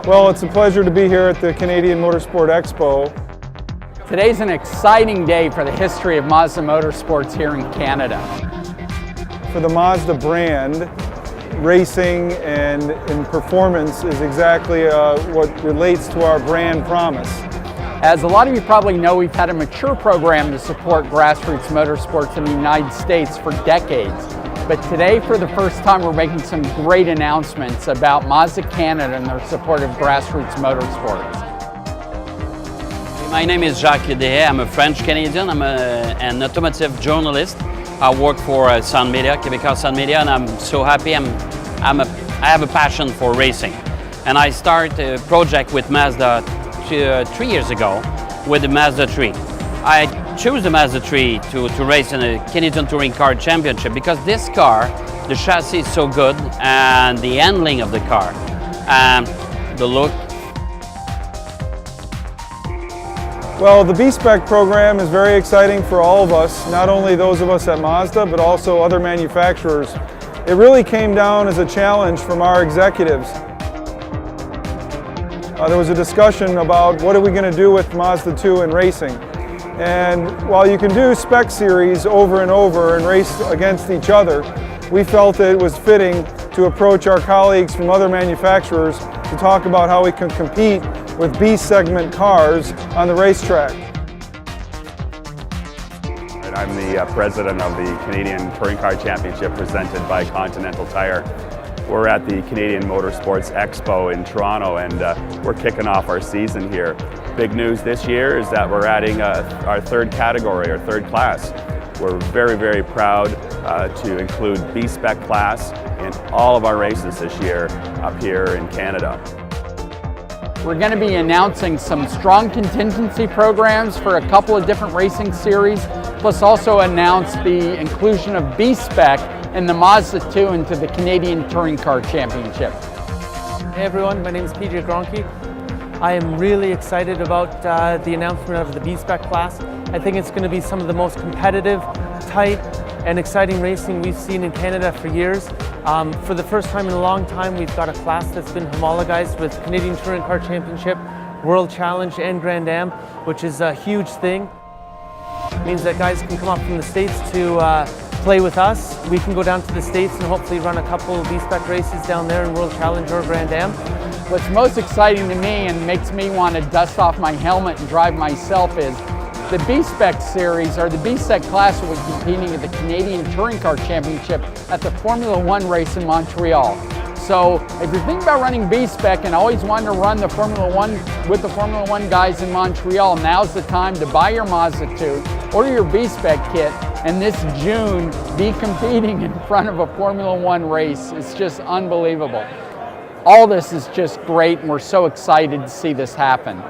Well, it's a pleasure to be here at the Canadian Motorsport Expo. Today's an exciting day for the history of Mazda Motorsports here in Canada. For the Mazda brand, racing and performance is exactly what relates to our brand promise. As a lot of you probably know, we've had a mature program to support grassroots motorsports in the United States for decades. But today, for the first time, we're making some great announcements about Mazda Canada and their support of grassroots motorsports. My name is Jacques Dehay. I'm a French-Canadian. I'm an automotive journalist. I work for Sun Media, Québécois Sun Media, and I'm so happy. I have a passion for racing. And I started a project with Mazda 3 years ago with the Mazda 3. I chose the Mazda 3 to race in a Canadian Touring Car Championship because this car, the chassis is so good and the handling of the car and the look. Well, the B-Spec program is very exciting for all of us, not only those of us at Mazda, but also other manufacturers. It really came down as a challenge from our executives. There was a discussion about what are we going to do with Mazda 2 in racing. And while you can do spec series over and over and race against each other, we felt it was fitting to approach our colleagues from other manufacturers to talk about how we can compete with B-segment cars on the racetrack. I'm the president of the Canadian Touring Car Championship presented by Continental Tire. We're at the Canadian Motorsports Expo in Toronto, and we're kicking off our season here. Big news this year is that we're adding our third category, our third class. We're very, very proud to include B-Spec class in all of our races this year up here in Canada. We're going to be announcing some strong contingency programs for a couple of different racing series, plus also announce the inclusion of B-Spec and the Mazda 2 into the Canadian Touring Car Championship. Hey everyone, my name is PJ Gronke. I am really excited about the announcement of the B-Spec class. I think it's going to be some of the most competitive, tight, and exciting racing we've seen in Canada for years. For the first time in a long time, we've got a class that's been homologized with Canadian Touring Car Championship, World Challenge, and Grand Am, which is a huge thing. It means that guys can come up from the States to play with us. We can go down to the States and hopefully run a couple of B-Spec races down there in World Challenge or Grand Am. What's most exciting to me and makes me want to dust off my helmet and drive myself is the B-Spec series, or the B-Spec class, will be competing at the Canadian Touring Car Championship at the Formula One race in Montreal. So if you're thinking about running B-Spec and always wanted to run the Formula One with the Formula One guys in Montreal, now's the time to buy your Mazda 2, order your B-Spec kit, and this June be competing in front of a Formula One race. It's just unbelievable. All this is just great, and we're so excited to see this happen.